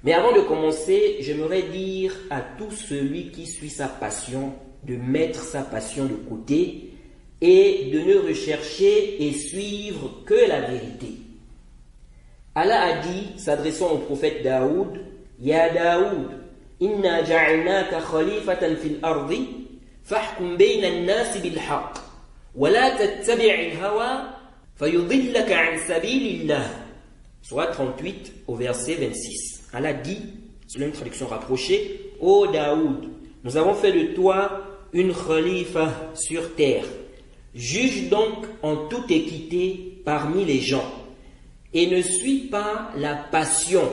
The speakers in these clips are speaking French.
Mais avant de commencer, j'aimerais dire à tout celui qui suit sa passion de mettre sa passion de côté et de ne rechercher et suivre que la vérité. Allah a dit, s'adressant au prophète Daoud, « Ya Daoud, inna ja'alnaka khalifatan fil ardi, fahkum bayna an-nas bil haqq, wa la tattabi'il hawa, fayudillaka an sabilillah. » Sourate 38 au verset 26. Allah dit, selon une traduction rapprochée, « Ô Daoud, nous avons fait de toi une khalifa sur terre. Juge donc en toute équité parmi les gens. Et ne suis pas la passion,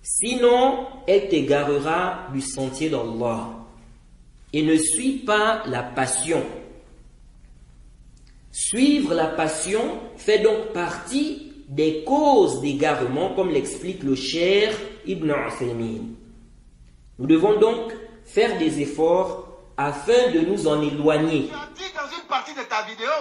sinon elle t'égarera du sentier d'Allah. Et ne suis pas la passion. » Suivre la passion fait donc partie des causes d'égarement, comme l'explique le Cheikh Ibn Uthaymin. Nous devons donc faire des efforts afin de nous en éloigner. Tu as dit dans une partie de ta vidéo,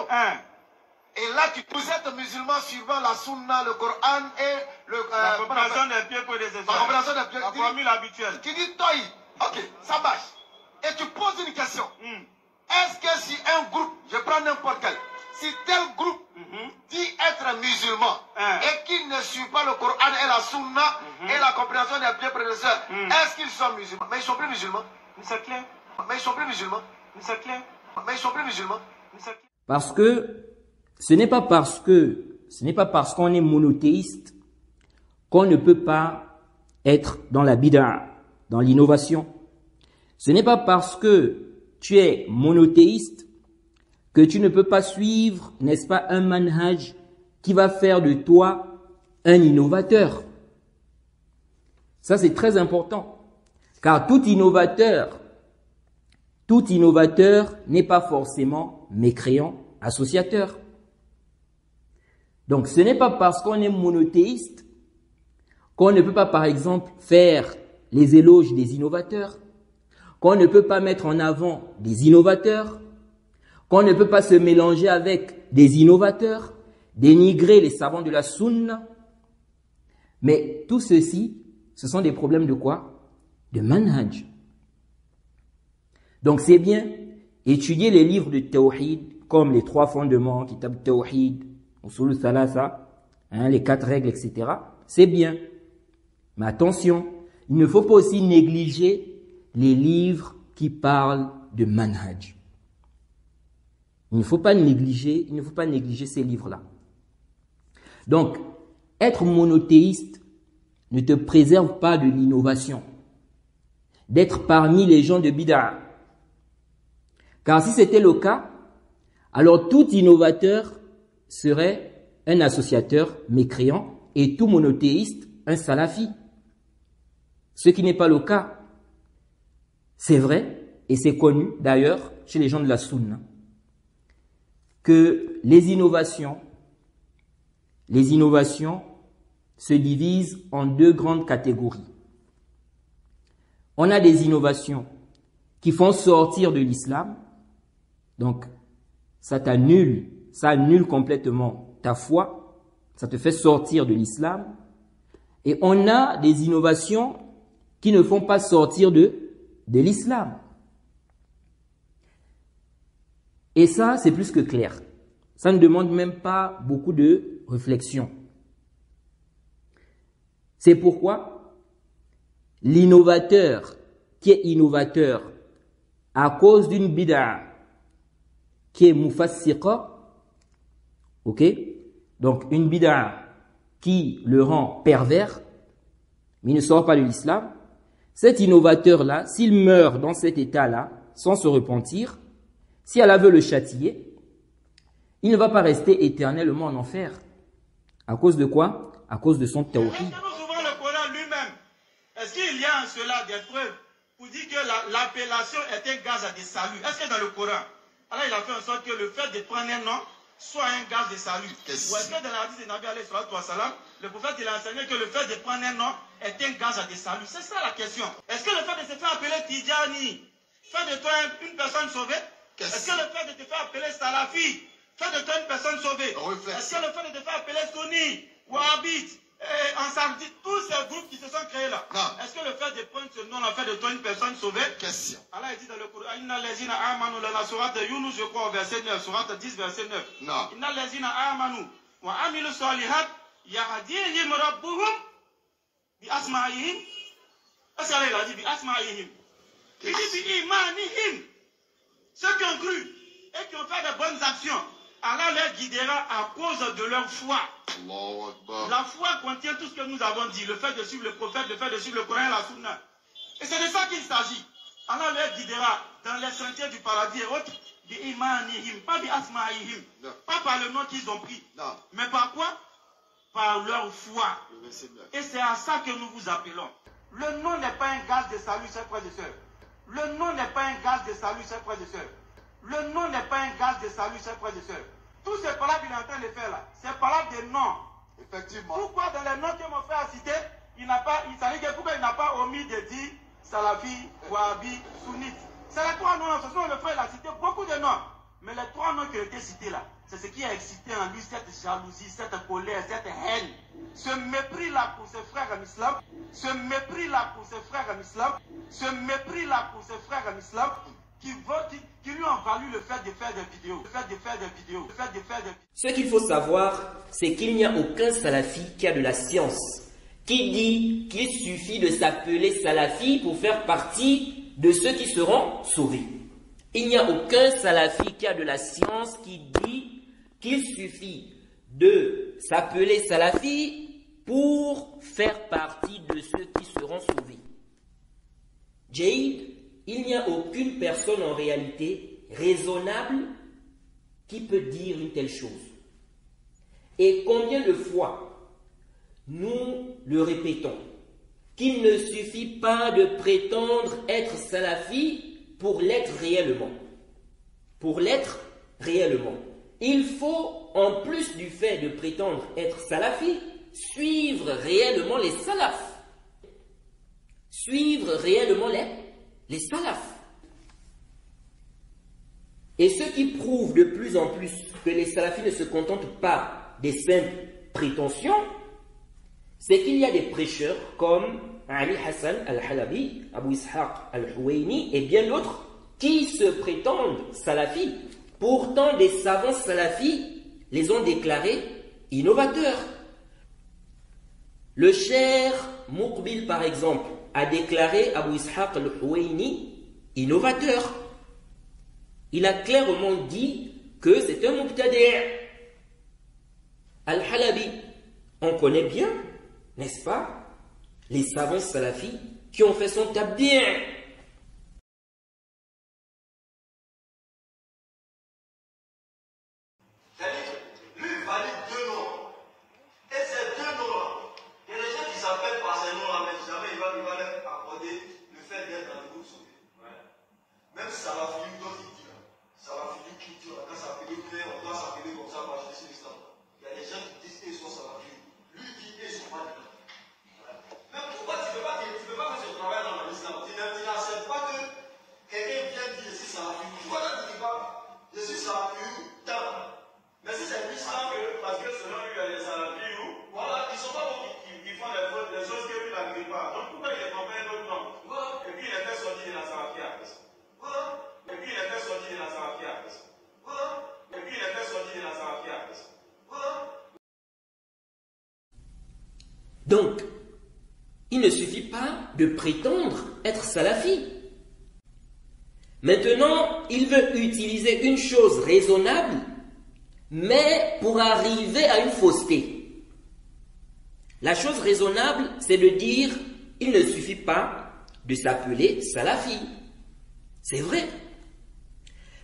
et là vous êtes musulman suivant la sunna, le Coran et la compréhension des pieds pour les la compréhension des pieds. La formule habituelle. Tu dis toi, ok, ça marche. Et tu poses une question. Est-ce que si un groupe, je prends n'importe quel, si tel groupe dit être musulman et qu'il ne suit pas le Coran et la sunna et la compréhension des pieds prédécesseurs, est-ce qu'ils sont musulmans? Mais ils sont plus musulmans. C'est clair. Mais ils sont plus musulmans. C'est clair. Mais ils sont plus musulmans. Parce que ce n'est pas parce qu'on est monothéiste qu'on ne peut pas être dans la bid'a, dans l'innovation. Ce n'est pas parce que tu es monothéiste que tu ne peux pas suivre, n'est-ce pas, un manhaj qui va faire de toi un innovateur. Ça, c'est très important. Car tout innovateur n'est pas forcément mécréant, associateur. Donc, ce n'est pas parce qu'on est monothéiste qu'on ne peut pas, par exemple, faire les éloges des innovateurs, qu'on ne peut pas mettre en avant des innovateurs, qu'on ne peut pas se mélanger avec des innovateurs, dénigrer les savants de la sunna. Mais tout ceci, ce sont des problèmes de quoi? De manhaj. Donc c'est bien étudier les livres de Tawhid, comme les 3 fondements, Kitab Tawhid, Usul Thalatha, les 4 règles, etc. C'est bien. Mais attention, il ne faut pas aussi négliger les livres qui parlent de manhaj. Il ne faut pas négliger ces livres-là. Donc, être monothéiste ne te préserve pas de l'innovation, d'être parmi les gens de bid'a. Car si c'était le cas, alors tout innovateur serait un associateur mécréant et tout monothéiste un salafi. Ce qui n'est pas le cas. C'est vrai, et c'est connu d'ailleurs chez les gens de la sunna, que les innovations se divisent en 2 grandes catégories. On a des innovations qui font sortir de l'islam, donc ça annule complètement ta foi, ça te fait sortir de l'islam, et on a des innovations qui ne font pas sortir de l'islam. Et ça, c'est plus que clair. Ça ne demande même pas beaucoup de réflexion. C'est pourquoi l'innovateur qui est innovateur à cause d'une bid'a qui est mufassiqa, ok? Donc une bid'a qui le rend pervers, mais il ne sort pas de l'islam, cet innovateur-là, s'il meurt dans cet état-là, sans se repentir, si Allah veut le châtier, il ne va pas rester éternellement en enfer. À cause de quoi? À cause de son tawhid. Souvent le Coran lui-même, est-ce qu'il y a en cela des preuves pour dire que l'appellation est un gage de salut? Est-ce que dans le Coran, Allah il a fait en sorte que le fait de prendre un nom soit un gage de salut? Ou est-ce que dans la hadith de Nabi alayhi salam, le prophète il a enseigné que le fait de prendre un nom est un gage de salut? C'est ça la question. Est-ce que le fait de se faire appeler Tidjani fait de toi une personne sauvée? Est-ce que le fait de te faire appeler Salafi fait de toi une personne sauvée? Est-ce que le fait de te faire appeler Sunni, Wahhabite, Et en samedi, tous ces groupes qui se sont créés là, est-ce que le fait de prendre ce nom, le fait de toi une personne sauvée? Question. Allah dit dans le Coran, Inna lezina amanu la surat de Yunus, je crois au verset 9, surat 10, verset 9. Non. Inna lezina amanu wa amilu salihat yahdihim rabbuhum bi asma'ihim. Est-ce qu'Allah il a dit bi asma'ihim? Il dit bi imanihim. Ceux qui ont cru et qui ont fait de bonnes actions, Allah les guidera à cause de leur foi. La foi contient tout ce que nous avons dit, le fait de suivre le prophète, le fait de suivre le Coran et la Sunna. Et c'est de ça qu'il s'agit. Allah les guidera dans les sentiers du paradis et autres, bi-imanihim, pas bi-asma'ihim, pas par le nom qu'ils ont pris, mais par quoi? Par leur foi. Et c'est à ça que nous vous appelons. Le nom n'est pas un gage de salut, chers frères et sœurs. Le nom n'est pas un gage de salut, chers frères et sœurs. Le nom n'est pas un gage de salut, chers frères et sœurs. Tous ces paroles qu'il est en train de faire là, c'est paroles de noms. Effectivement. Pourquoi dans les noms que mon frère a cités, il n'a pas, pourquoi il n'a pas omis de dire Salafi, Wahhabi, Sunnite? C'est les trois noms, ce sont le frère, il a cité beaucoup de noms. Mais les trois noms qui ont été cités là, c'est ce qui a excité en lui cette jalousie, cette colère, cette haine. Ce mépris-là pour ses frères en islam, ce mépris-là pour ses frères en islam, ce mépris-là pour ses frères en islam, qui lui ont valu le fait de faire des vidéos, Ce qu'il faut savoir, c'est qu'il n'y a aucun salafi qui a de la science, qui dit qu'il suffit de s'appeler salafi pour faire partie de ceux qui seront sauvés. Il n'y a aucun salafi qui a de la science qui dit qu'il suffit de s'appeler salafi pour faire partie de ceux qui seront sauvés. Jade, il n'y a aucune personne en réalité raisonnable qui peut dire une telle chose. Et combien de fois nous le répétons, qu'il ne suffit pas de prétendre être salafi pour l'être réellement. Pour l'être réellement. Il faut, en plus du fait de prétendre être salafi, suivre réellement les salafs. Suivre réellement les salafs. Et ce qui prouve de plus en plus que les salafis ne se contentent pas des simples prétentions, c'est qu'il y a des prêcheurs comme Ali Hassan al-Halabi, Abu Ishaq al-Huwaini et bien d'autres qui se prétendent salafis. Pourtant, des savants salafis les ont déclarés innovateurs. Le cher Muqbil, par exemple, a déclaré Abu Ishaq al-Huwaini innovateur. Il a clairement dit que c'est un mubtadi'. Al-Halabi, on connaît bien, n'est-ce pas, les savants salafis qui ont fait son tabdi'. Donc, il ne suffit pas de prétendre être salafi. Maintenant, il veut utiliser une chose raisonnable, mais pour arriver à une fausseté. La chose raisonnable, c'est de dire, il ne suffit pas de s'appeler salafi. C'est vrai.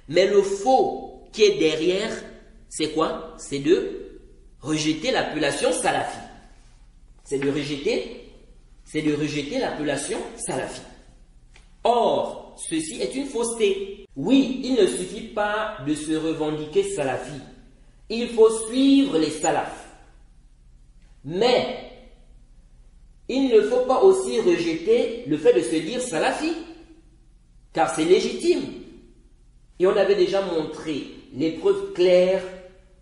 Mais le faux qui est derrière, c'est quoi? C'est de rejeter l'appellation salafi. C'est de rejeter l'appellation salafi. Or, ceci est une fausseté. Oui, il ne suffit pas de se revendiquer salafi. Il faut suivre les salafs. Mais, il ne faut pas aussi rejeter le fait de se dire salafi, car c'est légitime. Et on avait déjà montré les preuves claires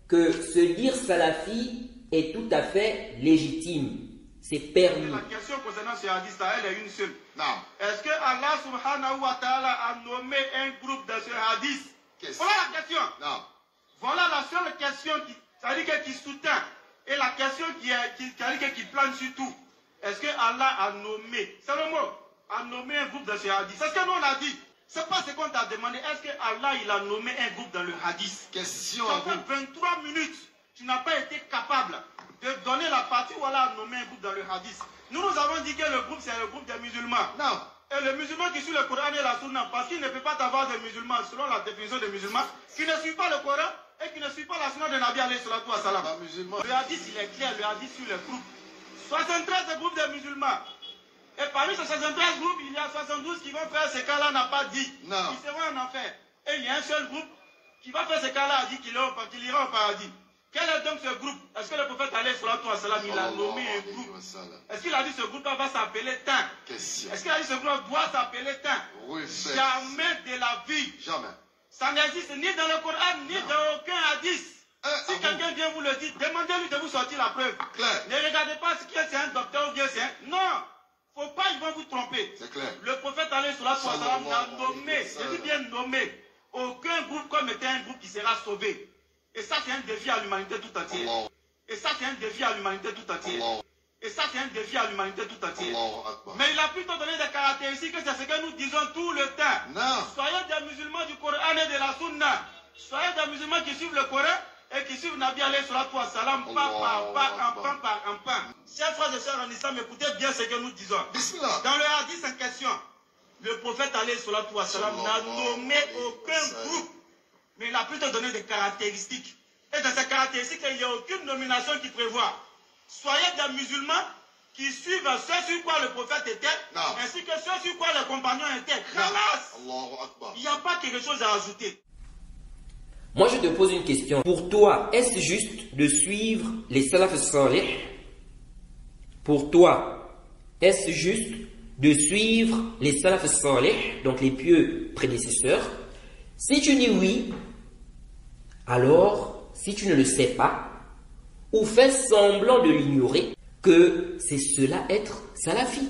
que se dire salafi est tout à fait légitime. C'est permis. La question concernant ce hadith-là, elle est une seule. Non. Est-ce que Allah subhanahu wa ta'ala a nommé un groupe dans ce hadith? Voilà la question. Non. Voilà la seule question qui soutient. Et la question qui plane sur tout. Est-ce que Allah a nommé, c'est le mot, a nommé un groupe dans ce hadith? C'est ce que nous on a dit. C'est pas ce qu'on t'a demandé. Est-ce que Allah il a nommé un groupe dans le hadith? Question. Ça fait 23 minutes. Tu n'as pas été capable de donner la partie où Allah a nommé un groupe dans le hadith. Nous avons dit que le groupe c'est le groupe des musulmans. Non. Et le musulman qui suit le Coran et la Sunna, parce qu'il ne peut pas avoir des musulmans selon la définition des musulmans, qui ne suit pas le Coran et qui ne suit pas la Sunna de Nabi alayhi salatu wa salam. Le hadith il est clair, le hadith sur le groupe. 73 groupes de musulmans. Et parmi ces 73 groupes, il y a 72 qui vont faire ce qu'Allah n'a pas dit. Non. Ils seront en enfer. Et il y a un seul groupe qui va faire ce qu'Allah a dit qu'il ira au paradis. Quel est donc ce groupe? Est-ce que le prophète alayhi salatu wa salam, il a nommé un groupe? Est-ce qu'il a dit ce groupe va s'appeler Tain? Est-ce qu'il a dit ce groupe doit s'appeler Tain? Jamais de la vie. Jamais. Ça n'existe ni dans le Coran, ni dans aucun hadith. Si quelqu'un vient vous le dire, demandez-lui de vous sortir la preuve. Clair. Ne regardez pas ce c'est un docteur ou bien c'est un... Non. Faut pas, ils vont vous tromper. C'est clair. Le prophète alayhi salatu wa salam n'a nommé, je dis bien nommé, aucun groupe comme étant un groupe qui sera sauvé. Et ça, c'est un défi à l'humanité tout entière. Et ça, c'est un défi à l'humanité tout entière. Et ça, c'est un défi à l'humanité tout entière. Mais il a plutôt donné des caractéristiques, c'est ce que nous disons tout le temps. Non. Soyez des musulmans du Coran et de la Sunna. Soyez des musulmans qui suivent le Coran et qui suivent Nabi alayhi salatu wa salam, pas en pan. Chers frères et sœurs en islam, écoutez bien ce que nous disons. Bismillah. Dans le hadith en question, le prophète alayhi salatu wa salam n'a nommé aucun groupe. Mais il a plutôt donné des caractéristiques. Et dans ces caractéristiques, il n'y a aucune nomination qui prévoit. Soyez des musulmans qui suivent ce sur quoi le prophète était, ainsi que ce sur quoi les compagnons étaient. Il n'y a pas quelque chose à ajouter. Moi, je te pose une question. Pour toi, est-ce juste de suivre les salaf salih? Pour toi, est-ce juste de suivre les salaf salih, donc les pieux prédécesseurs? Si tu dis oui, alors, si tu ne le sais pas, ou fais semblant de l'ignorer, que c'est cela être salafi.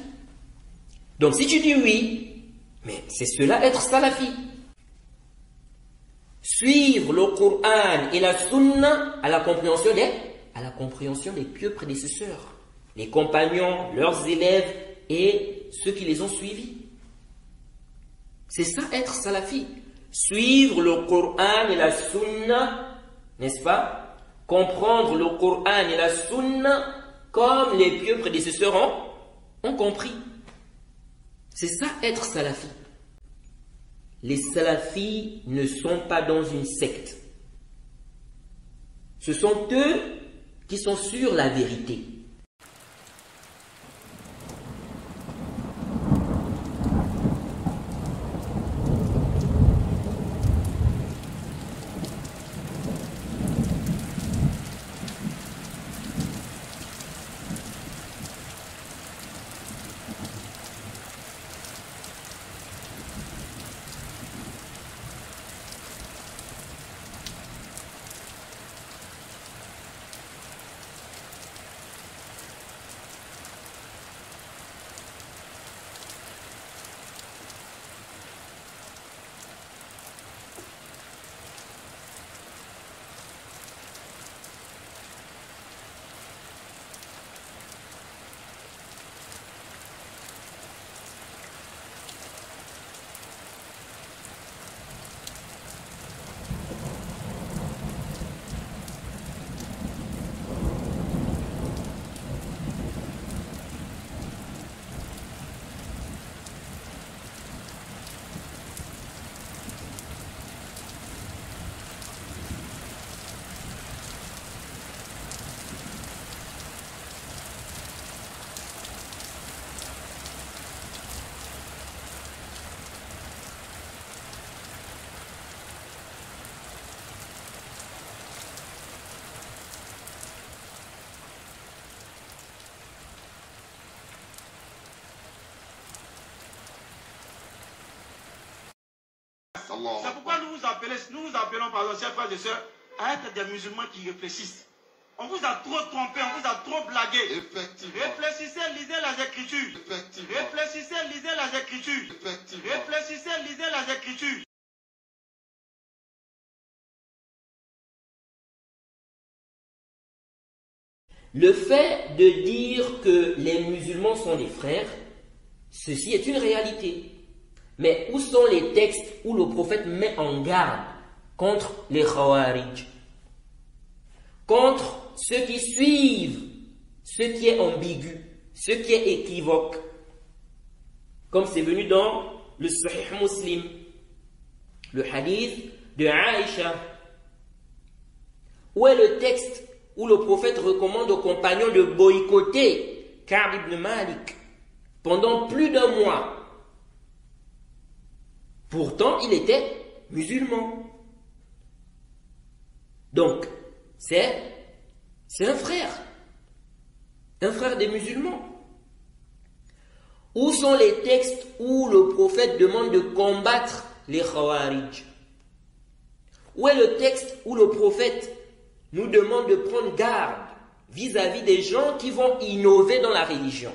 Donc si tu dis oui, mais c'est cela être salafi. Suivre le Coran et la Sunna à la compréhension des pieux prédécesseurs, les compagnons, leurs élèves et ceux qui les ont suivis. C'est ça être salafi. Suivre le Coran et la Sunna, n'est-ce pas? Comprendre le Coran et la Sunna comme les pieux prédécesseurs ont compris. C'est ça être salafi. Les salafis ne sont pas dans une secte. Ce sont eux qui sont sur la vérité. C'est pourquoi nous vous appelons, pardon, chers frères et sœurs, à être des musulmans qui réfléchissent. On vous a trop trompé, on vous a trop blagué. Effectivement. Réfléchissez, lisez les Écritures. Effectivement. Réfléchissez, lisez les Écritures. Effectivement. Réfléchissez, lisez les Écritures. Le fait de dire que les musulmans sont des frères, ceci est une réalité. Mais où sont les textes où le prophète met en garde contre les Khawarij, contre ceux qui suivent ce qui est ambigu, ce qui est équivoque, comme c'est venu dans le Sahih Muslim, le hadith de Aïcha. Où est le texte où le prophète recommande aux compagnons de boycotter Ka'b ibn Malik pendant plus d'un mois? Pourtant, il était musulman. Donc, c'est un frère des musulmans. Où sont les textes où le prophète demande de combattre les Khawarij? Où est le texte où le prophète nous demande de prendre garde vis-à-vis des gens qui vont innover dans la religion?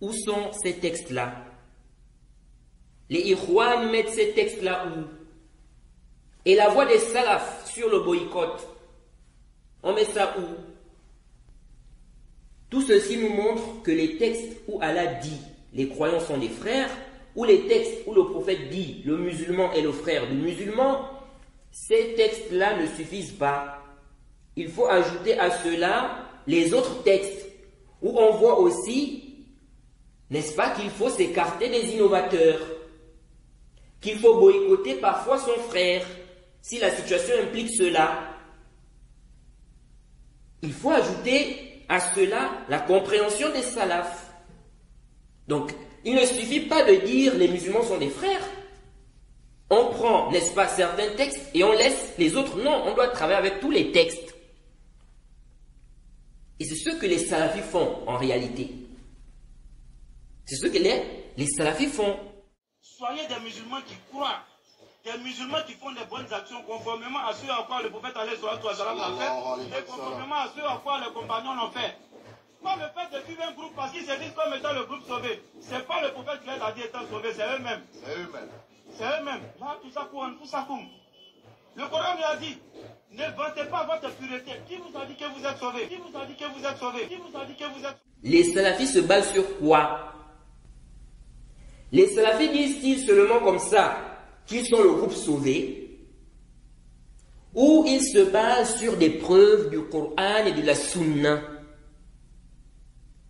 Où sont ces textes-là? Les Ikhwan mettent ces textes-là où? Et la voix des salafs sur le boycott, on met ça où? Tout ceci nous montre que les textes où Allah dit les croyants sont des frères, ou les textes où le prophète dit le musulman est le frère du musulman, ces textes-là ne suffisent pas. Il faut ajouter à cela les autres textes où on voit aussi, n'est-ce pas, qu'il faut s'écarter des innovateurs, qu'il faut boycotter parfois son frère, si la situation implique cela. Il faut ajouter à cela la compréhension des salafs. Donc, il ne suffit pas de dire les musulmans sont des frères. On prend, n'est-ce pas, certains textes et on laisse les autres. Non, on doit travailler avec tous les textes. Et c'est ce que les salafis font en réalité. C'est ce que les salafis font. Soyez des musulmans qui croient, des musulmans qui font des bonnes actions conformément à ce à quoi le prophète alayhi salatu wa salam l'a fait et conformément à ce à quoi les compagnons l'ont fait. Pas le fait de suivre un groupe parce qu'ils se disent comme étant le groupe sauvé. Ce n'est pas le prophète qui les a dit étant sauvés, c'est eux-mêmes. C'est eux-mêmes. C'est eux-mêmes. Là, tout ça pour tout ça comme. Le Coran lui a dit, ne vantez pas votre pureté. Qui vous a dit que vous êtes sauvés? Qui vous a dit que vous êtes sauvés? Qui vous a dit que vous êtes sauvés? Les salafis se basent sur quoi? Les salafis disent-ils seulement comme ça qu'ils sont le groupe sauvé, ou ils se basent sur des preuves du Coran et de la Sunna?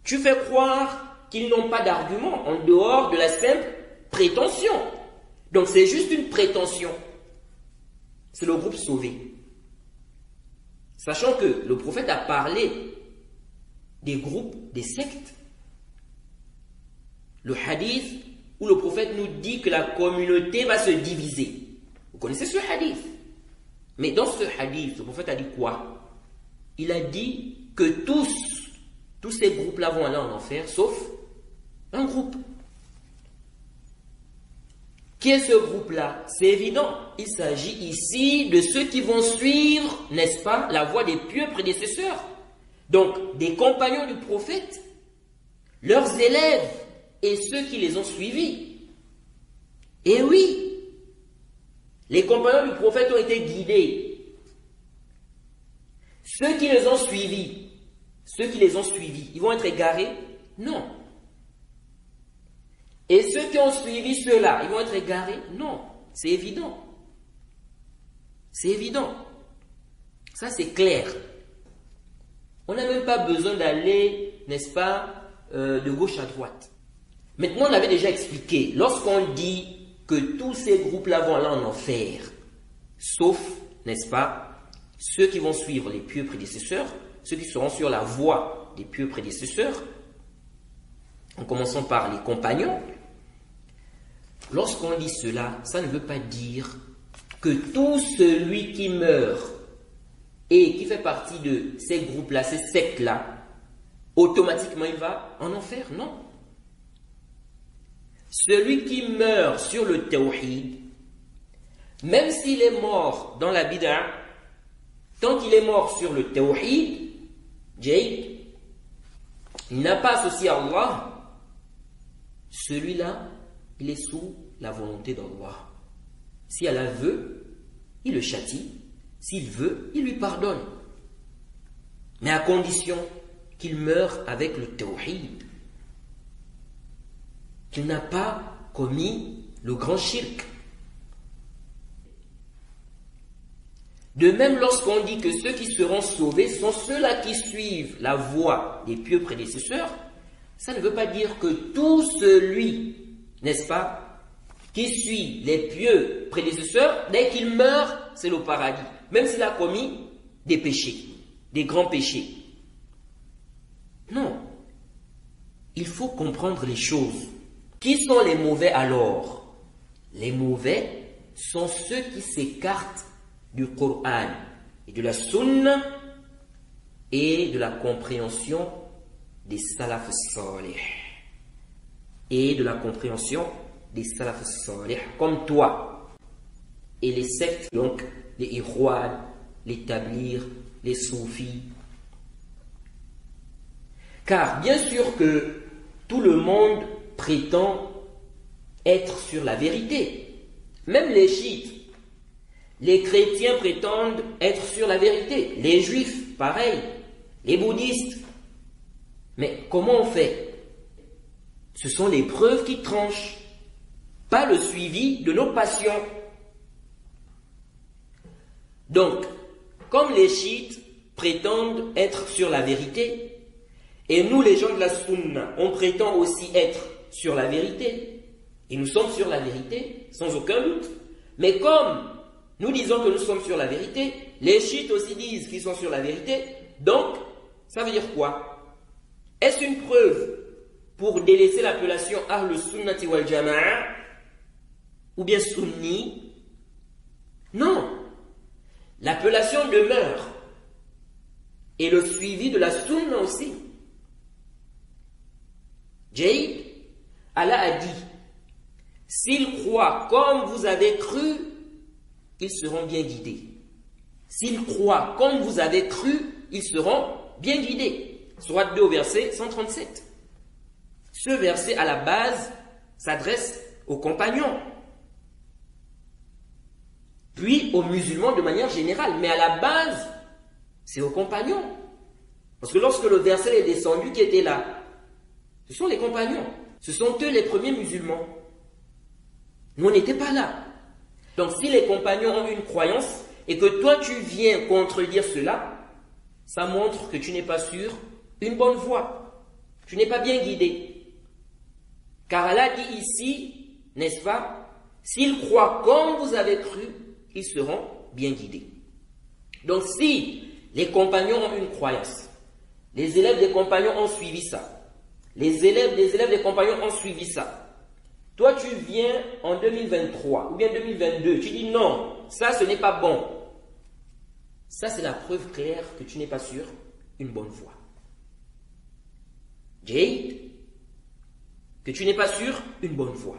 Tu fais croire qu'ils n'ont pas d'argument en dehors de la simple prétention. Donc c'est juste une prétention. C'est le groupe sauvé. Sachant que le prophète a parlé des groupes, des sectes. Le hadith où le prophète nous dit que la communauté va se diviser. Vous connaissez ce hadith? Mais dans ce hadith, le prophète a dit quoi? Il a dit que tous ces groupes-là vont aller en enfer, sauf un groupe. Qui est ce groupe-là? C'est évident. Il s'agit ici de ceux qui vont suivre, n'est-ce pas, la voie des pieux prédécesseurs. Donc, des compagnons du prophète, leurs élèves et ceux qui les ont suivis. Et oui, les compagnons du prophète ont été guidés. Ceux qui les ont suivis, ils vont être égarés? Non. Et ceux qui ont suivi ceux-là, ils vont être égarés? Non. C'est évident. C'est évident. Ça, c'est clair. On n'a même pas besoin d'aller, n'est-ce pas, de gauche à droite. Maintenant, on l'avait déjà expliqué. Lorsqu'on dit que tous ces groupes-là vont aller en enfer, sauf, n'est-ce pas, ceux qui vont suivre les pieux prédécesseurs, ceux qui seront sur la voie des pieux prédécesseurs, en commençant par les compagnons. Lorsqu'on dit cela, ça ne veut pas dire que tout celui qui meurt et qui fait partie de ces groupes-là, ces sectes-là, automatiquement il va en enfer. Non. Celui qui meurt sur le tawhid, même s'il est mort dans la bid'a, tant qu'il est mort sur le tawhid, il n'a pas associé à Allah, celui-là, il est sous la volonté d'Allah. Si Allah veut, il le châtie. S'il veut, il lui pardonne. Mais à condition qu'il meure avec le tawhid, qu'il n'a pas commis le grand shirk. De même, lorsqu'on dit que ceux qui seront sauvés sont ceux-là qui suivent la voie des pieux prédécesseurs, ça ne veut pas dire que tout celui, n'est-ce pas, qui suit les pieux prédécesseurs, dès qu'il meurt, c'est le paradis, même s'il a commis des péchés, des grands péchés. Non. Il faut comprendre les choses. Qui sont les mauvais alors? Les mauvais sont ceux qui s'écartent du Coran et de la Sunna et de la compréhension des salaf salih. Et de la compréhension des salaf salih, comme toi. Et les sectes, donc les Ikhwan, les Tablighs, les Soufis. Car bien sûr que tout le monde prétend être sur la vérité. Même les chiites. Les chrétiens prétendent être sur la vérité. Les juifs, pareil. Les bouddhistes. Mais comment on fait? Ce sont les preuves qui tranchent, pas le suivi de nos passions. Donc, comme les chiites prétendent être sur la vérité, et nous les gens de la Sunna, on prétend aussi être sur la vérité, et nous sommes sur la vérité, sans aucun doute, mais comme nous disons que nous sommes sur la vérité, les chiites aussi disent qu'ils sont sur la vérité, donc, ça veut dire quoi? Est-ce une preuve pour délaisser l'appellation Ahl Sunnati wal Jama'a ou bien Sunni? Non. L'appellation demeure. Et le suivi de la Sunna aussi. Allah a dit, s'ils croient comme vous avez cru, ils seront bien guidés. S'ils croient comme vous avez cru, ils seront bien guidés. Sourate 2 au verset 137. Ce verset à la base s'adresse aux compagnons, puis aux musulmans de manière générale, mais à la base c'est aux compagnons. Parce que lorsque le verset est descendu, qui était là? Ce sont les compagnons, ce sont eux les premiers musulmans. Nous on n'était pas là. Donc si les compagnons ont une croyance et que toi tu viens contredire cela, ça montre que tu n'es pas sur une bonne voie. Tu n'es pas bien guidé. Car Allah dit ici, n'est-ce pas, s'ils croient comme vous avez cru, ils seront bien guidés. Donc si les compagnons ont une croyance, les élèves des compagnons ont suivi ça, les élèves des compagnons ont suivi ça, toi tu viens en 2023 ou bien 2022, tu dis non, ça ce n'est pas bon. Ça c'est la preuve claire que tu n'es pas sur une bonne voie. Que tu n'es pas sur une bonne voie.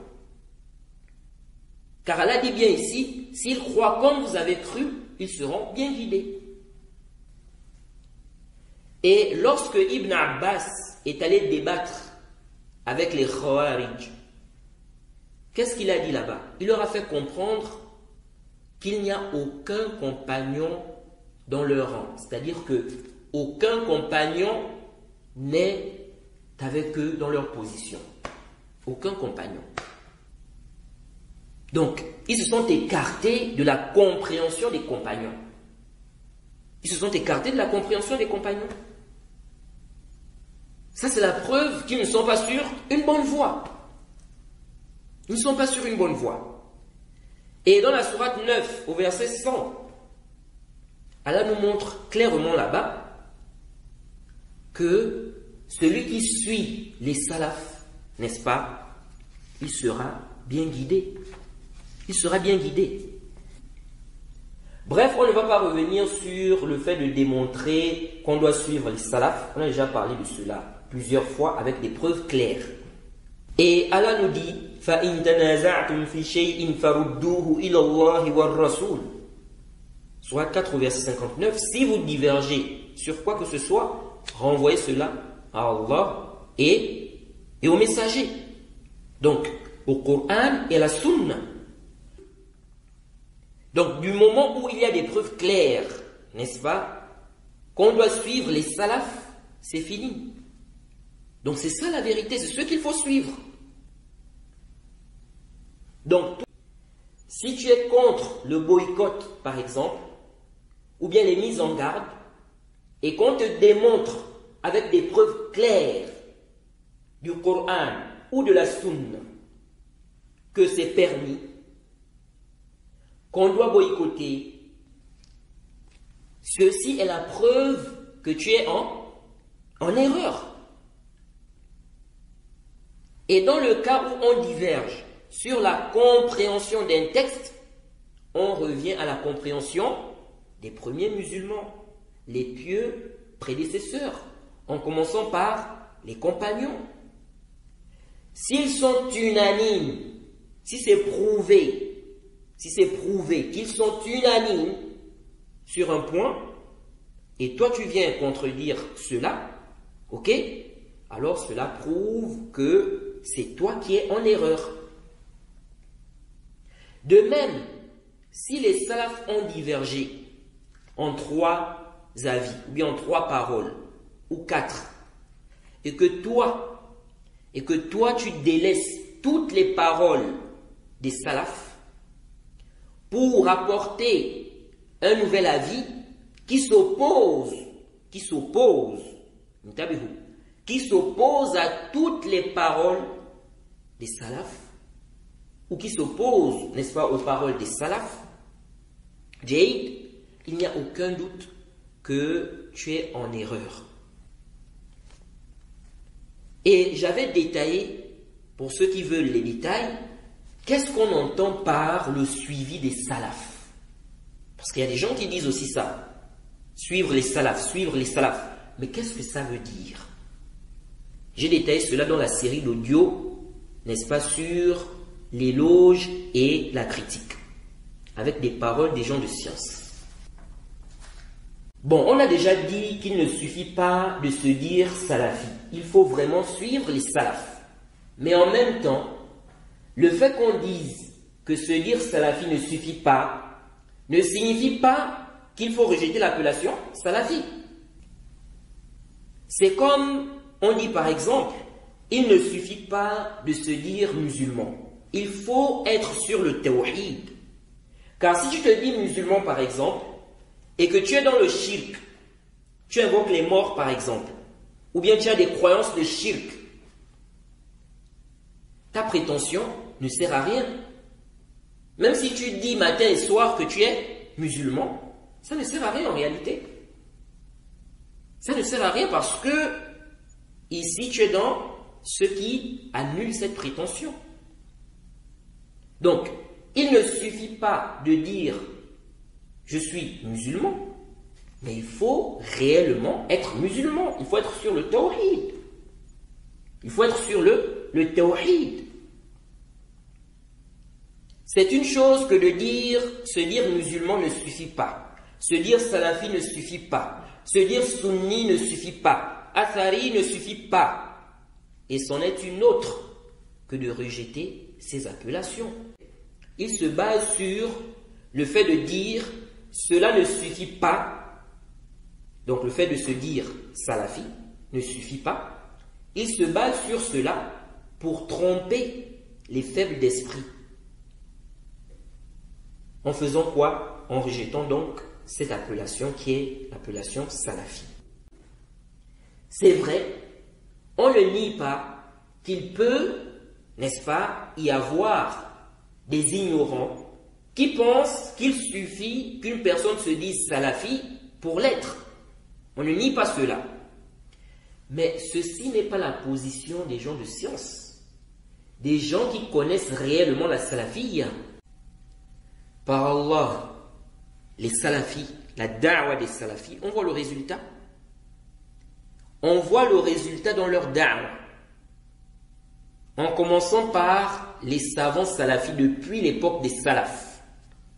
Car Allah dit bien ici, s'ils croient comme vous avez cru, ils seront bien guidés. Et lorsque Ibn Abbas est allé débattre avec les Khawarij, qu'est-ce qu'il a dit là-bas? Il leur a fait comprendre qu'il n'y a aucun compagnon dans leur rang. C'est-à-dire que aucun compagnon n'est avec eux dans leur position. Aucun compagnon. Donc, ils se sont écartés de la compréhension des compagnons. Ils se sont écartés de la compréhension des compagnons. Ça, c'est la preuve qu'ils ne sont pas sur une bonne voie. Ils ne sont pas sur une bonne voie. Et dans la sourate 9, au verset 100, Allah nous montre clairement là-bas que celui qui suit les salafs, n'est-ce pas, il sera bien guidé. Il sera bien guidé. Bref, on ne va pas revenir sur le fait de démontrer qu'on doit suivre les salafs. On a déjà parlé de cela plusieurs fois avec des preuves claires. Et Allah nous dit فَإِن تَنَازَعْتُمْ فِي شَيْءٍ فَرُدُّوهُ إِلَى اللَّهِ وَالرَّسُولِ. Sourate 4 au verset 59, si vous divergez sur quoi que ce soit, renvoyez cela à Allah et au messager. Donc, au Coran et à la Sunna. Donc, du moment où il y a des preuves claires, n'est-ce pas, qu'on doit suivre les salafs, c'est fini. Donc, c'est ça la vérité, c'est ce qu'il faut suivre. Donc, si tu es contre le boycott, par exemple, ou bien les mises en garde, et qu'on te démontre avec des preuves claires du Coran ou de la Sunna que c'est permis, qu'on doit boycotter, ceci est la preuve que tu es en erreur. Et dans le cas où on diverge sur la compréhension d'un texte, on revient à la compréhension des premiers musulmans, les pieux prédécesseurs, en commençant par les compagnons. S'ils sont unanimes, si c'est prouvé qu'ils sont unanimes sur un point, et toi tu viens contredire cela, ok, alors cela prouve que c'est toi qui es en erreur. De même, si les salafs ont divergé en 3 avis, ou bien en 3 paroles, ou 4, et que toi tu délaisses toutes les paroles des salafs pour apporter un nouvel avis qui s'oppose à toutes les paroles des salafs, ou qui s'oppose, n'est-ce pas, aux paroles des salafs, Jade, il n'y a aucun doute que tu es en erreur. Et j'avais détaillé, pour ceux qui veulent les détails, qu'est-ce qu'on entend par le suivi des salafs? Parce qu'il y a des gens qui disent aussi ça. Suivre les salafs. Mais qu'est-ce que ça veut dire? J'ai détaillé cela dans la série d'audio, n'est-ce pas, sur l'éloge et la critique, avec des paroles des gens de science. Bon, on a déjà dit qu'il ne suffit pas de se dire salafi. Il faut vraiment suivre les salafs. Mais en même temps, le fait qu'on dise que se dire salafi ne suffit pas, ne signifie pas qu'il faut rejeter l'appellation salafi. C'est comme on dit par exemple, il ne suffit pas de se dire musulman. Il faut être sur le tawhid. Car si tu te dis musulman par exemple, et que tu es dans le shirk, tu invoques les morts par exemple, ou bien tu as des croyances de shirk, ta prétention ne sert à rien. Même si tu dis matin et soir que tu es musulman, ça ne sert à rien en réalité. Ça ne sert à rien parce que ici tu es dans ce qui annule cette prétention. Donc, il ne suffit pas de dire je suis musulman, mais il faut réellement être musulman. Il faut être sur le tawhid. Il faut être sur le tawhid. C'est une chose que de se dire musulman ne suffit pas. Se dire salafi ne suffit pas. Se dire sunni ne suffit pas. Athari ne suffit pas. Et c'en est une autre que de rejeter ces appellations. Il se base sur le fait de dire cela ne suffit pas. Donc le fait de se dire salafi ne suffit pas. Il se base sur cela pour tromper les faibles d'esprit. En faisant quoi? En rejetant donc cette appellation qui est l'appellation salafi. C'est vrai, on ne nie pas qu'il peut, n'est-ce pas, y avoir des ignorants qui pensent qu'il suffit qu'une personne se dise salafi pour l'être. On ne nie pas cela. Mais ceci n'est pas la position des gens de science, des gens qui connaissent réellement la salafiyya. Par Allah, les salafis, la da'wa des salafis, on voit le résultat. On voit le résultat dans leur da'wa. En commençant par les savants salafis depuis l'époque des salafs.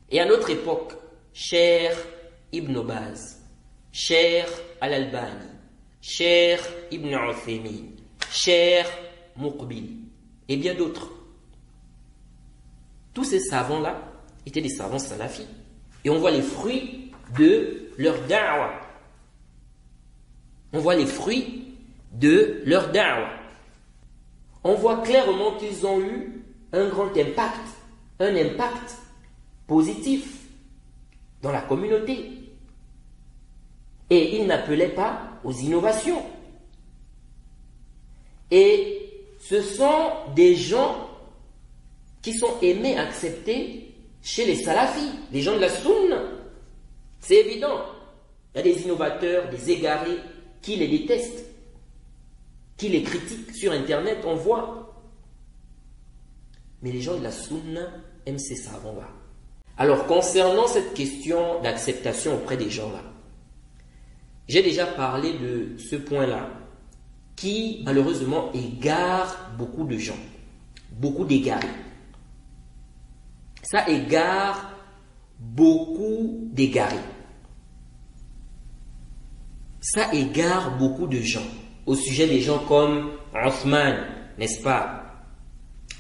Et à notre époque, chers Ibn Baz, Cheikh Al-Albani, Cheikh Ibn Uthaymin, Cheikh Muqbil et bien d'autres. Tous ces savants-là étaient des savants salafis. Et on voit les fruits de leur da'wa. On voit les fruits de leur da'wa. On voit clairement qu'ils ont eu un grand impact, un impact positif dans la communauté. Et ils n'appelaient pas aux innovations. Et ce sont des gens qui sont aimés, acceptés chez les salafis, les gens de la sunna. C'est évident. Il y a des innovateurs, des égarés qui les détestent, qui les critiquent sur Internet, on voit. Mais les gens de la sunna aiment ces savants-là. Alors, concernant cette question d'acceptation auprès des gens-là, j'ai déjà parlé de ce point-là qui, malheureusement, égare beaucoup de gens, beaucoup d'égarés. Ça égare beaucoup d'égarés. Ça égare beaucoup de gens. Au sujet des gens comme Othman, n'est-ce pas?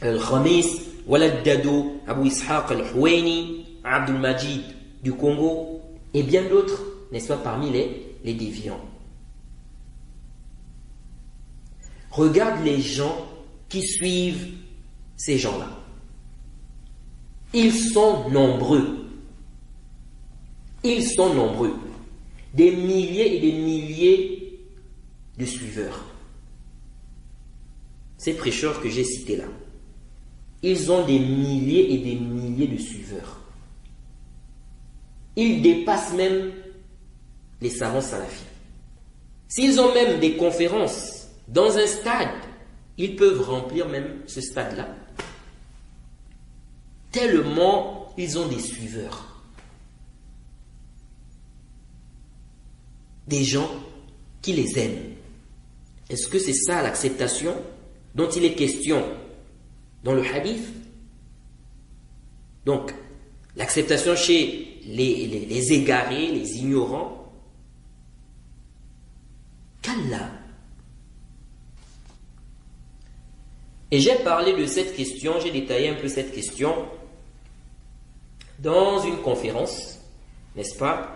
Al-Khamis, Walad Dado, Abu Ishaq Al-Houaini, Abdul Majid du Congo, et bien d'autres, n'est-ce pas, parmi les déviants. Regarde les gens qui suivent ces gens-là. Ils sont nombreux. Ils sont nombreux. Des milliers et des milliers de suiveurs. Ces prêcheurs que j'ai cités là, ils ont des milliers et des milliers de suiveurs. Ils dépassent même les savants salafis. S'ils ont même des conférences dans un stade, ils peuvent remplir même ce stade-là. Tellement ils ont des suiveurs. Des gens qui les aiment. Est-ce que c'est ça l'acceptation dont il est question dans le hadith? Donc, l'acceptation chez les égarés, les ignorants, qu'Allah. Et j'ai parlé de cette question, j'ai détaillé un peu cette question dans une conférence, n'est-ce pas?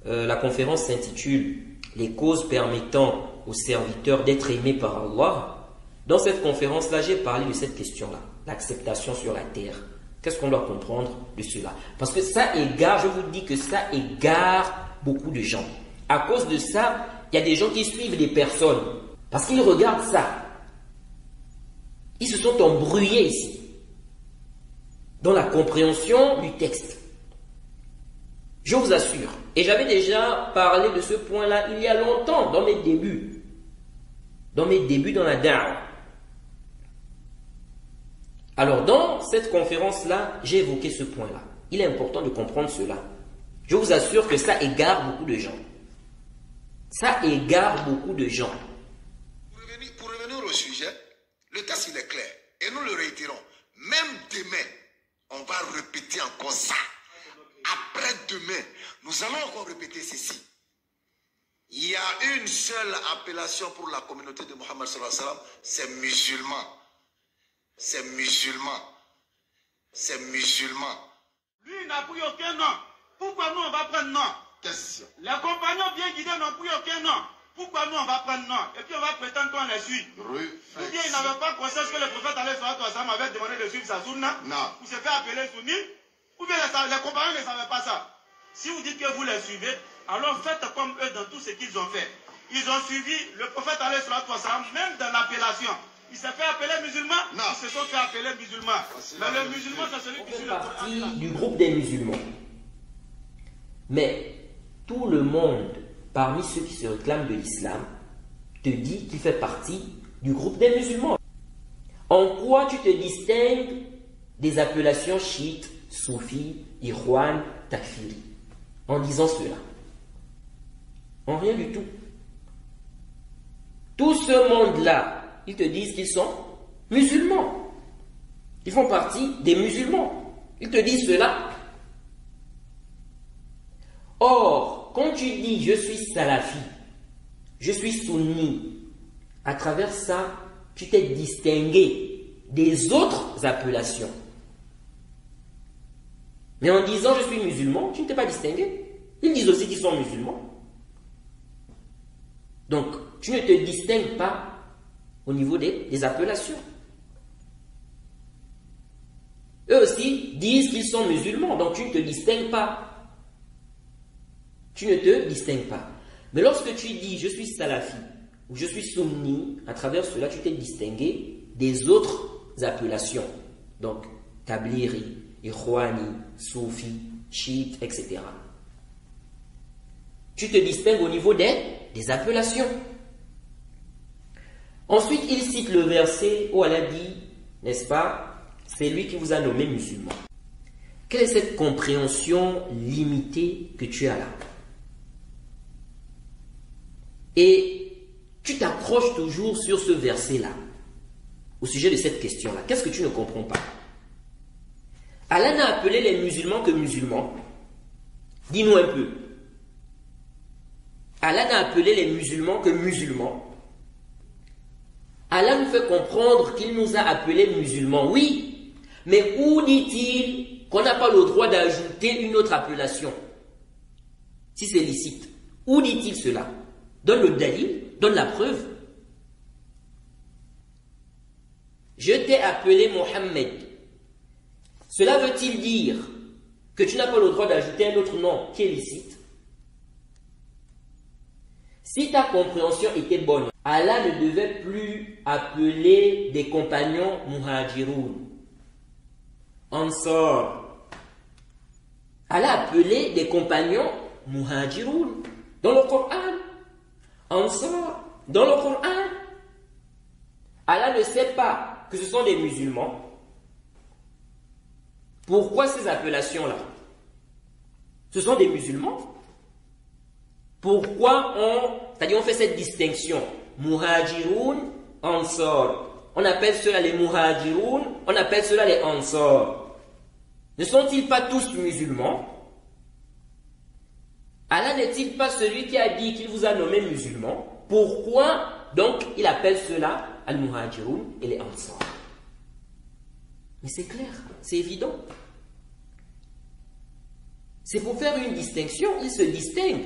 La conférence s'intitule « Les causes permettant aux serviteurs d'être aimés par Allah ». Dans cette conférence-là, j'ai parlé de cette question-là, l'acceptation sur la terre. Qu'est-ce qu'on doit comprendre de cela? Parce que ça égare, je vous dis que ça égare beaucoup de gens. À cause de ça, il y a des gens qui suivent des personnes. Parce qu'ils regardent ça. Ils se sont embrouillés ici. Dans la compréhension du texte. Je vous assure. Et j'avais déjà parlé de ce point-là il y a longtemps, dans mes débuts. Dans mes débuts dans la da'wa. Alors, dans cette conférence-là, j'ai évoqué ce point-là. Il est important de comprendre cela. Je vous assure que ça égare beaucoup de gens. Ça égare beaucoup de gens. Pour revenir au sujet, le texte il est clair. Et nous le réitérons. Même demain, on va répéter encore ça. Après-demain, nous allons encore répéter ceci. Il y a une seule appellation pour la communauté de Mohammed sallallahu alayhi wa sallam, c'est musulman. C'est musulman. C'est musulman. Lui, il n'a pris aucun nom. Pourquoi nous, on va prendre nom? Question. Les compagnons bien guidés n'ont pris aucun nom. Pourquoi nous, on va prendre nom? Et puis, on va prétendre qu'on les suit. Ou bien, ils n'avaient pas conscience que le prophète avait demandé de suivre sa sunna. Non. Ou se fait appeler sunni. Ou bien, les compagnons ne savaient pas ça. Si vous dites que vous les suivez, alors faites comme eux dans tout ce qu'ils ont fait. Ils ont suivi le prophète, même dans l'appellation. Il s'est fait appeler musulman. Non. Ils se sont fait appeler musulmans. Mais le musulman, c'est celui qui suit le partie du groupe des musulmans. Mais tout le monde, parmi ceux qui se réclament de l'islam, te dit qu'il fait partie du groupe des musulmans. En quoi tu te distingues des appellations chiites, soufis, ikhwan, takfiri, en disant cela? En rien du tout. Tout ce monde-là, ils te disent qu'ils sont musulmans. Ils font partie des musulmans. Ils te disent cela. Or, quand tu dis je suis salafi, je suis sunni, à travers ça, tu t'es distingué des autres appellations. Mais en disant je suis musulman, tu ne t'es pas distingué. Ils disent aussi qu'ils sont musulmans. Donc, tu ne te distingues pas au niveau des appellations. Eux aussi disent qu'ils sont musulmans, donc tu ne te distingues pas. Tu ne te distingues pas. Mais lorsque tu dis je suis salafi ou je suis sunni, à travers cela, tu t'es distingué des autres appellations. Donc, tabliri, ikhwani, soufi, chiite, etc. Tu te distingues au niveau des appellations. Ensuite, il cite le verset où Allah dit, n'est-ce pas, c'est lui qui vous a nommé musulman. Quelle est cette compréhension limitée que tu as là? Et tu t'accroches toujours sur ce verset-là, au sujet de cette question-là. Qu'est-ce que tu ne comprends pas? Allah n'a appelé les musulmans que musulmans. Dis-nous un peu. Allah n'a appelé les musulmans que musulmans. Allah nous fait comprendre qu'il nous a appelés musulmans. Oui, mais où dit-il qu'on n'a pas le droit d'ajouter une autre appellation? Si c'est licite. Où dit-il cela? Donne le dalil, donne la preuve. Je t'ai appelé Mohammed. Cela veut-il dire que tu n'as pas le droit d'ajouter un autre nom qui est licite? Si ta compréhension était bonne, Allah ne devait plus appeler des compagnons muhajiroun, ansar. Allah appelait des compagnons muhajiroun dans le Coran. Ansar dans le Coran. Allah ne sait pas que ce sont des musulmans. Pourquoi ces appellations-là? Ce sont des musulmans. Pourquoi on fait cette distinction? Muhajiroun, Ansar. On appelle cela les Muhajiroun, on appelle cela les Ansar. Ne sont-ils pas tous musulmans? Allah n'est-il pas celui qui a dit qu'il vous a nommé musulmans? Pourquoi donc il appelle cela Al-Muhajiroun et les Ansar? Mais c'est clair, c'est évident. C'est pour faire une distinction, ils se distinguent.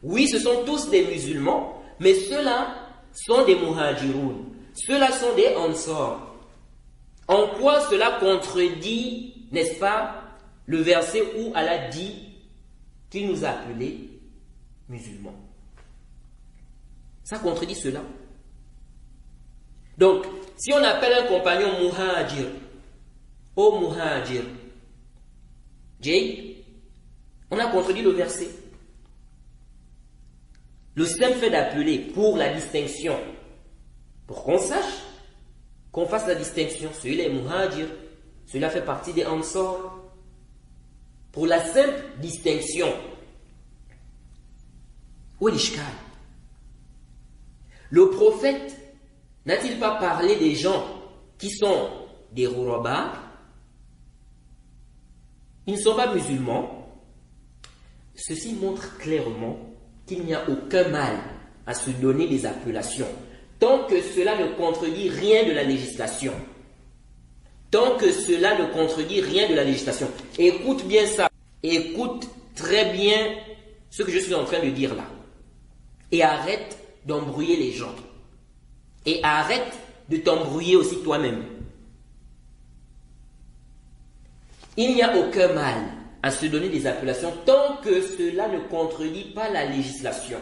Oui, ce sont tous des musulmans, mais ceux-là sont des muhajiroun. Ceux-là sont des ansar. En quoi cela contredit, n'est-ce pas, le verset où Allah dit qu'il nous a appelés musulmans? Ça contredit cela. Donc, si on appelle un compagnon muhajir, oh muhajir, Jay, on a contredit le verset. Le simple fait d'appeler pour la distinction, pour qu'on sache, qu'on fasse la distinction, celui-là est muhajir, celui-là fait partie des ansar. Pour la simple distinction. Où est l'ishkal? Le prophète n'a-t-il pas parlé des gens qui sont des ghuraba? Ils ne sont pas musulmans. Ceci montre clairement qu'il n'y a aucun mal à se donner des appellations, tant que cela ne contredit rien de la législation. Tant que cela ne contredit rien de la législation. Écoute bien ça. Écoute très bien ce que je suis en train de dire là. Et arrête d'embrouiller les gens. Et arrête de t'embrouiller aussi toi-même. Il n'y a aucun mal à se donner des appellations tant que cela ne contredit pas la législation.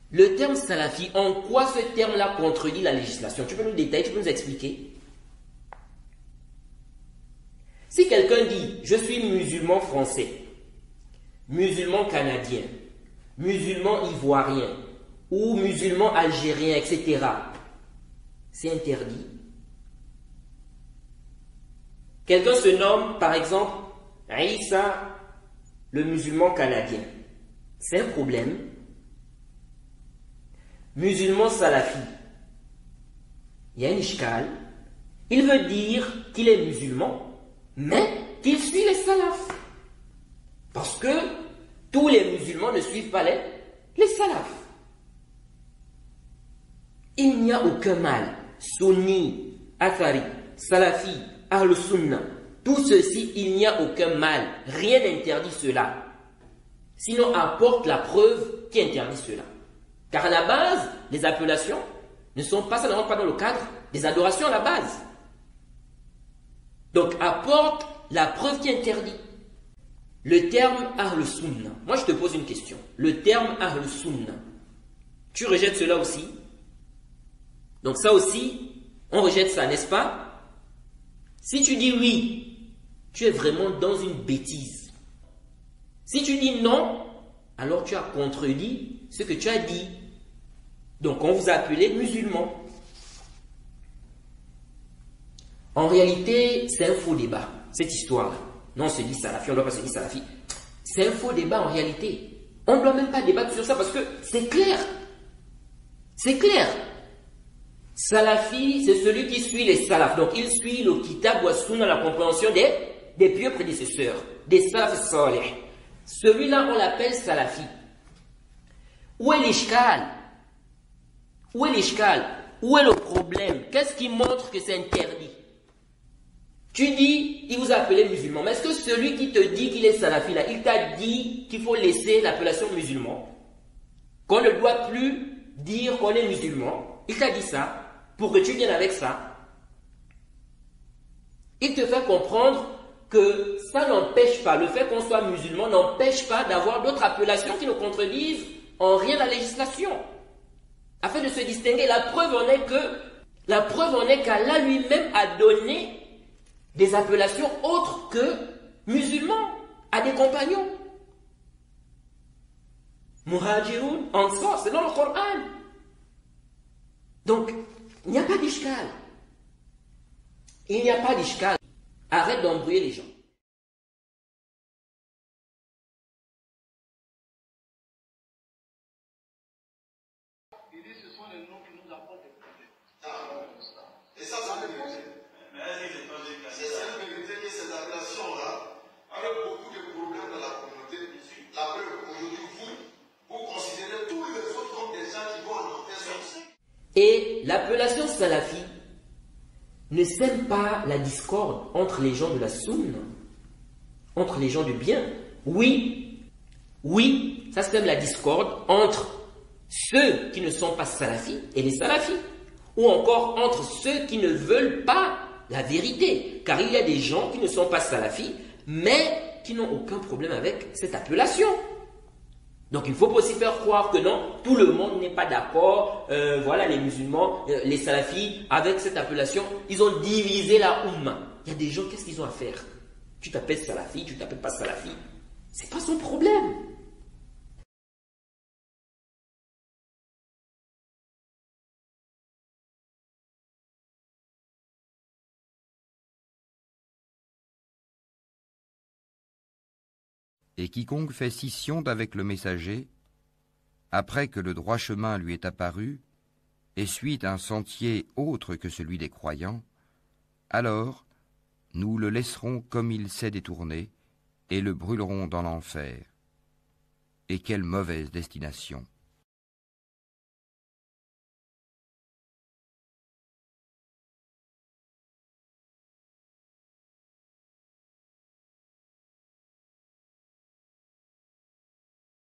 Le terme salafi, en quoi ce terme-là contredit la législation? Tu peux nous détailler, tu peux nous expliquer? Si quelqu'un dit « je suis musulman français », musulman canadien, musulman ivoirien ou musulman algérien, etc., c'est interdit. Quelqu'un se nomme, par exemple, Aïssa, le musulman canadien. C'est un problème. Musulman salafi. Il y a un ishkal. Il veut dire qu'il est musulman, mais qu'il suit les salafs. Parce que tous les musulmans ne suivent pas les salafs. Il n'y a aucun mal. Sunni, Athari, Salafi, Ahl-Sunnah, tout ceci, il n'y a aucun mal. Rien n'interdit cela. Sinon, apporte la preuve qui interdit cela. Car à la base, les appellations ne sont pas, ça ne rentre pas dans le cadre des adorations à la base. Donc, apporte la preuve qui interdit. Le terme Ahl-Sunnah. Moi, je te pose une question. Le terme Ahl-Sunnah. Tu rejettes cela aussi? Donc ça aussi, on rejette ça, n'est-ce pas? Si tu dis oui, tu es vraiment dans une bêtise. Si tu dis non, alors tu as contredit ce que tu as dit. Donc on vous a appelé musulman. En réalité, c'est un faux débat, cette histoire-là. Non, on se dit salafi, on ne doit pas se dire salafi. C'est un faux débat en réalité. On ne doit même pas débattre sur ça parce que c'est clair. C'est clair. Salafi, c'est celui qui suit les salafs. Donc il suit le kitab wa sunna, la compréhension des pieux prédécesseurs, des salaf salih. Celui-là, on l'appelle salafi. Où est l'ishkal? Où est l'ishkal? Où est le problème? Qu'est-ce qui montre que c'est interdit? Tu dis, il vous a appelé musulman. Mais est-ce que celui qui te dit qu'il est salafi là, il t'a dit qu'il faut laisser l'appellation musulman? Qu'on ne doit plus dire qu'on est musulman? Il t'a dit ça pour que tu viennes avec ça. Il te fait comprendre que ça n'empêche pas, le fait qu'on soit musulman n'empêche pas d'avoir d'autres appellations qui ne contredisent en rien la législation. Afin de se distinguer, la preuve en est qu'Allah lui-même a donné des appellations autres que musulmans à des compagnons. Muhajirun, Ansar, c'est dans le Coran. Donc, il n'y a pas d'ishkal. Il n'y a pas d'ishkal. Arrête d'embrouiller les gens. Il dit ce sont les noms qui nous apportent des problèmes. Et ça, c'est une vérité. C'est une vérité que ces appellations-là, avec beaucoup de problèmes dans la communauté, la preuve aujourd'hui, vous considérez tous les autres comme des gens qui vont en enfer sur. Et l'appellation salafi ne sème pas la discorde entre les gens de la sunna, entre les gens du bien. Oui, ça sème la discorde entre ceux qui ne sont pas salafis et les salafis, ou encore entre ceux qui ne veulent pas la vérité, car il y a des gens qui ne sont pas salafis, mais qui n'ont aucun problème avec cette appellation. Donc il ne faut pas aussi faire croire que non, tout le monde n'est pas d'accord, voilà les musulmans, les salafis, avec cette appellation, ils ont divisé la Ummah. Il y a des gens, qu'est-ce qu'ils ont à faire? Tu t'appelles salafi, tu t'appelles pas salafi, c'est pas son problème. Et quiconque fait scission d'avec le messager, après que le droit chemin lui est apparu, et suit un sentier autre que celui des croyants, alors nous le laisserons comme il s'est détourné, et le brûlerons dans l'enfer. Et quelle mauvaise destination!